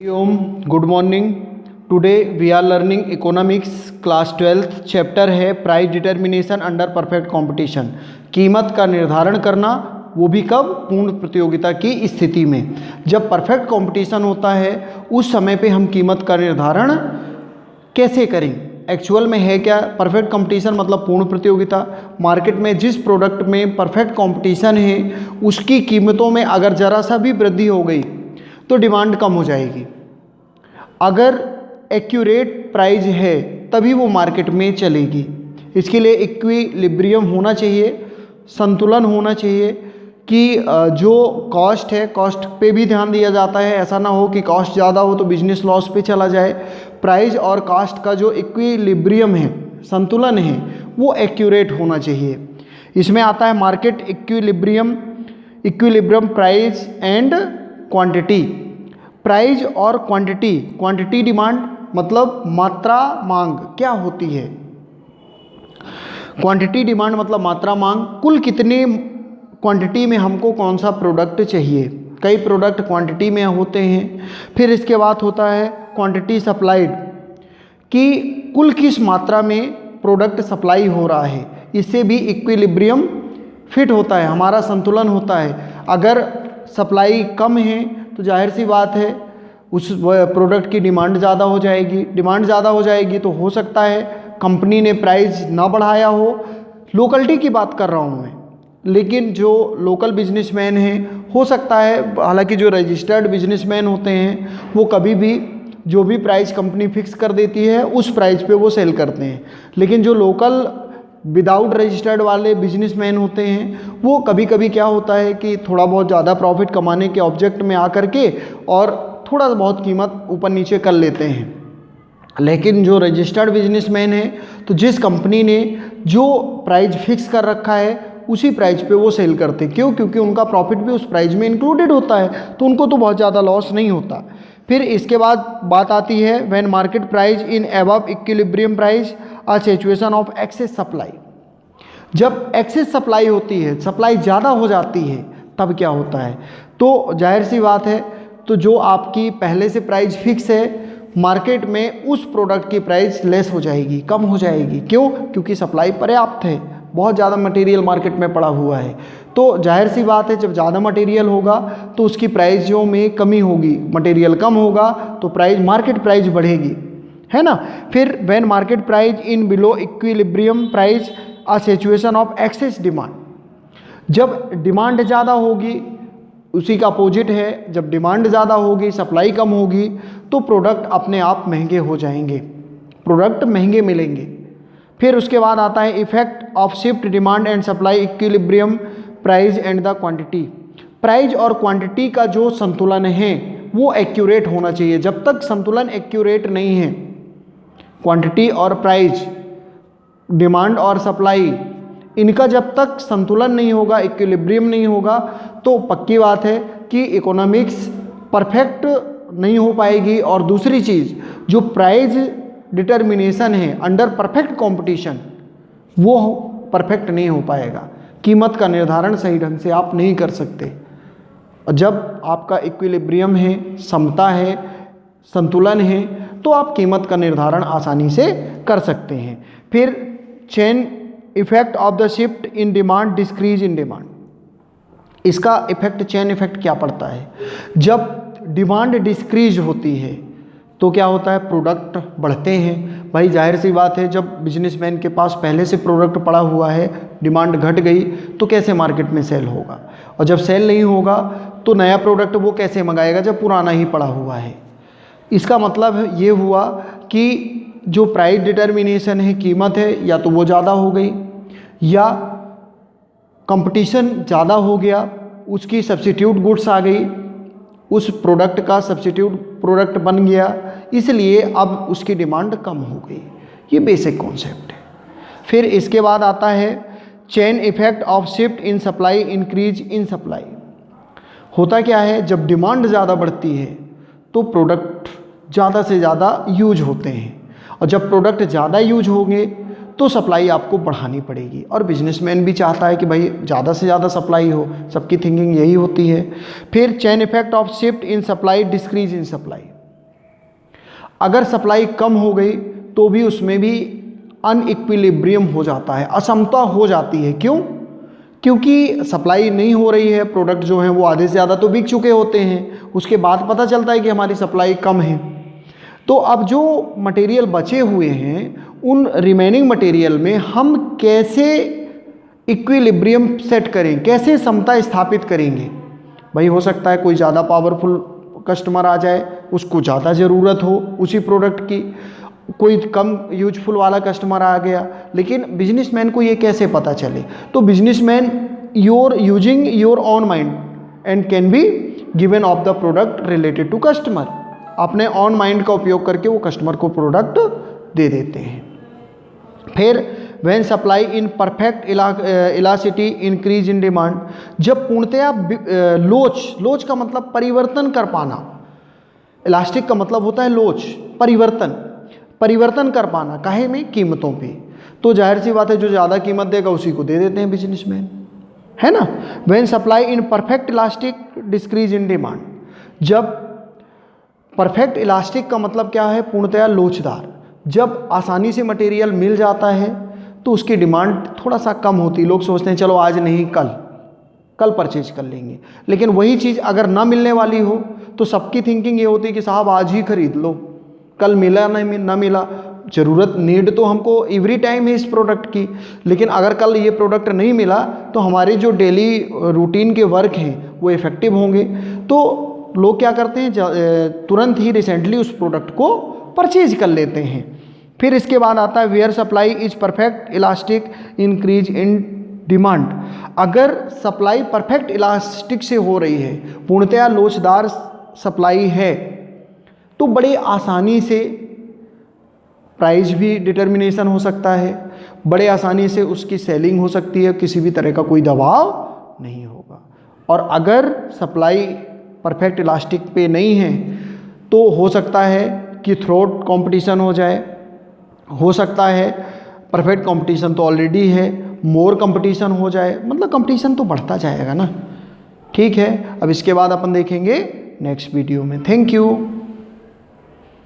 Om good morning. Today we are learning economics class 12th chapter है price determination under perfect competition. कीमत का निर्धारण करना, वो भी कब? पूर्ण प्रतियोगिता की स्थिति में। जब परफेक्ट कंपटीशन होता है उस समय पे हम कीमत का निर्धारण कैसे करें? एक्चुअल में है क्या परफेक्ट कंपटीशन? मतलब पूर्ण प्रतियोगिता। मार्केट में जिस प्रोडक्ट में परफेक्ट कंपटीशन है उसकी कीमतों में अगर ज़रा सा भी वृद्धि हो गई तो डिमांड कम हो जाएगी। अगर एक्यूरेट प्राइस है तभी वो मार्केट में चलेगी। इसके लिए इक्विलिब्रियम होना चाहिए, संतुलन होना चाहिए कि जो कॉस्ट है कॉस्ट पे भी ध्यान दिया जाता है। ऐसा ना हो कि कॉस्ट ज़्यादा हो तो बिजनेस लॉस पे चला जाए। प्राइस और कॉस्ट का जो इक्विलिब्रियम है, संतुलन है, वो एक्यूरेट होना चाहिए। इसमें आता है market equilibrium price and quantity. Price और क्वांटिटी डिमांड मतलब मात्रा मांग क्या होती है। क्वांटिटी डिमांड मतलब मात्रा मांग, कुल कितने क्वांटिटी में हमको कौन सा प्रोडक्ट चाहिए। कई प्रोडक्ट क्वांटिटी में होते हैं। फिर इसके बाद होता है क्वांटिटी सप्लाइड, कि कुल किस मात्रा में प्रोडक्ट सप्लाई हो रहा है। इससे भी इक्विलिब्रियम फिट होता है, हमारा संतुलन होता है। अगर सप्लाई कम है तो जाहिर सी बात है उस प्रोडक्ट की डिमांड ज़्यादा हो जाएगी। डिमांड ज़्यादा हो जाएगी तो हो सकता है कंपनी ने प्राइस ना बढ़ाया हो। लोकलिटी की बात कर रहा हूँ मैं, लेकिन जो लोकल बिजनेसमैन हैं हो सकता है, हालांकि जो रजिस्टर्ड बिजनेसमैन होते हैं वो कभी भी जो भी प्राइस कंपनी फिक्स कर देती है उस प्राइस पे वो सेल करते हैं। लेकिन जो लोकल विदाउट रजिस्टर्ड वाले बिजनेसमैन होते हैं वो कभी कभी क्या होता है कि थोड़ा बहुत ज़्यादा प्रॉफिट कमाने के ऑब्जेक्ट में आकर के और थोड़ा बहुत कीमत ऊपर नीचे कर लेते हैं। लेकिन जो रजिस्टर्ड बिजनेसमैन है तो जिस कंपनी ने जो प्राइस फिक्स कर रखा है उसी प्राइस पे वो सेल करते हैं। क्यों? क्योंकि उनका प्रॉफिट भी उस प्राइस में इंक्लूडेड होता है, तो उनको तो बहुत ज़्यादा लॉस नहीं होता। फिर इसके बाद बात आती है when market price in above equilibrium price a situation of excess supply. जब एक्सेस सप्लाई होती है, सप्लाई ज़्यादा हो जाती है, तब क्या होता है? तो जाहिर सी बात है, तो जो आपकी पहले से प्राइस फिक्स है मार्केट में उस प्रोडक्ट की प्राइस लेस हो जाएगी, कम हो जाएगी। क्यों? क्योंकि सप्लाई पर्याप्त है, बहुत ज़्यादा मटेरियल मार्केट में पड़ा हुआ है। तो जाहिर सी बात है जब ज़्यादा मटेरियल होगा तो उसकी प्राइसों में कमी होगी, मटेरियल कम होगा तो प्राइस मार्केट प्राइस बढ़ेगी, है ना। फिर when market price in below equilibrium price a situation of excess demand. जब डिमांड ज़्यादा होगी, उसी का अपोजिट है, जब डिमांड ज़्यादा होगी सप्लाई कम होगी तो प्रोडक्ट अपने आप महंगे हो जाएंगे, प्रोडक्ट महंगे मिलेंगे। फिर उसके बाद आता है effect of shift demand and supply equilibrium price and the quantity. Price और क्वांटिटी का जो संतुलन है वो एक्यूरेट होना चाहिए। जब तक संतुलन एक्यूरेट नहीं है, क्वांटिटी और प्राइस, डिमांड और सप्लाई, इनका जब तक संतुलन नहीं होगा, इक्विलिब्रियम नहीं होगा, तो पक्की बात है कि इकोनॉमिक्स परफेक्ट नहीं हो पाएगी। और दूसरी चीज़, जो प्राइस डिटर्मिनेशन है अंडर परफेक्ट कंपटीशन, वो परफेक्ट नहीं हो पाएगा। कीमत का निर्धारण सही ढंग से आप नहीं कर सकते। और जब आपका इक्विलिब्रियम है, समता है, संतुलन है, तो आप कीमत का निर्धारण आसानी से कर सकते हैं। फिर chain effect of the shift in demand decrease in demand. इसका इफेक्ट, चेन इफेक्ट क्या पड़ता है? जब डिमांड डिक्रीज होती है तो क्या होता है? प्रोडक्ट बढ़ते हैं। भाई जाहिर सी बात है जब बिजनेसमैन के पास पहले से प्रोडक्ट पड़ा हुआ है, डिमांड घट गई तो कैसे मार्केट में सेल होगा? और जब सेल नहीं होगा तो नया प्रोडक्ट वो कैसे मंगाएगा जब पुराना ही पड़ा हुआ है। इसका मतलब ये हुआ कि जो प्राइस डिटर्मिनेशन है, कीमत है, या तो वो ज़्यादा हो गई या कंपटीशन ज़्यादा हो गया, उसकी सब्स्टिट्यूट गुड्स आ गई, उस प्रोडक्ट का सब्स्टिट्यूट प्रोडक्ट बन गया, इसलिए अब उसकी डिमांड कम हो गई। ये बेसिक कॉन्सेप्ट है। फिर इसके बाद आता है chain effect of shift in supply increase in supply. होता क्या है, जब डिमांड ज़्यादा बढ़ती है तो प्रोडक्ट ज़्यादा से ज़्यादा यूज होते हैं, और जब प्रोडक्ट ज़्यादा यूज होंगे तो सप्लाई आपको बढ़ानी पड़ेगी। और बिजनेसमैन भी चाहता है कि भाई ज़्यादा से ज़्यादा सप्लाई हो, सबकी थिंकिंग यही होती है। फिर chain effect of shift in supply decrease in supply. अगर सप्लाई कम हो गई तो भी उसमें भी अनइक्विलिब्रियम हो जाता है, असमता हो जाती है। क्यों? क्योंकि सप्लाई नहीं हो रही है, प्रोडक्ट जो हैं वो आधे से ज़्यादा तो बिक चुके होते हैं, उसके बाद पता चलता है कि हमारी सप्लाई कम है। तो अब जो मटेरियल बचे हुए हैं उन रिमेनिंग मटेरियल में हम कैसे इक्विलिब्रियम सेट करें, कैसे समता स्थापित करेंगे। भाई हो सकता है कोई ज़्यादा पावरफुल कस्टमर आ जाए, उसको ज़्यादा ज़रूरत हो उसी प्रोडक्ट की, कोई कम यूजफुल वाला कस्टमर आ गया, लेकिन बिजनेसमैन को ये कैसे पता चले? तो businessman using your own mind and can be given of the product related to customer. अपने ऑन माइंड का उपयोग करके वो कस्टमर को प्रोडक्ट दे देते हैं। फिर when supply in perfect elasticity increase in demand, जब पूर्णतया लोच का मतलब परिवर्तन कर पाना, इलास्टिक का मतलब होता है लोच, परिवर्तन कर पाना, काहे में? कीमतों पे। तो जाहिर सी बात है जो ज़्यादा कीमत देगा उसी को दे देते हैं बिजनेसमैन, है ना। When supply in perfect elastic decrease in demand, जब परफेक्ट इलास्टिक का मतलब क्या है? पूर्णतया लोचदार। जब आसानी से मटेरियल मिल जाता है तो उसकी डिमांड थोड़ा सा कम होती है, लोग सोचते हैं चलो आज नहीं कल परचेज कर लेंगे। लेकिन वही चीज़ अगर ना मिलने वाली हो तो सबकी थिंकिंग ये होती है कि साहब आज ही खरीद लो, कल मिला ना मिला, ज़रूरत नीड तो हमको एवरी टाइम है इस प्रोडक्ट की, लेकिन अगर कल ये प्रोडक्ट नहीं मिला तो हमारे जो डेली रूटीन के वर्क हैं वो इफ़ेक्टिव होंगे। तो लोग क्या करते हैं, तुरंत ही रिसेंटली उस प्रोडक्ट को परचेज कर लेते हैं। फिर इसके बाद आता है where supply is perfect elastic increase in demand. अगर सप्लाई परफेक्ट इलास्टिक से हो रही है, पूर्णतया लोचदार सप्लाई है, तो बड़े आसानी से प्राइस भी डिटर्मिनेशन हो सकता है, बड़े आसानी से उसकी सेलिंग हो सकती है, किसी भी तरह का कोई दबाव नहीं होगा। और अगर सप्लाई परफेक्ट इलास्टिक पे नहीं है तो हो सकता है कि थ्रोट कंपटीशन हो जाए, हो सकता है परफेक्ट कंपटीशन तो ऑलरेडी है, मोर कंपटीशन हो जाए, मतलब कंपटीशन तो बढ़ता जाएगा ना। ठीक है, अब इसके बाद अपन देखेंगे नेक्स्ट वीडियो में। Thank you.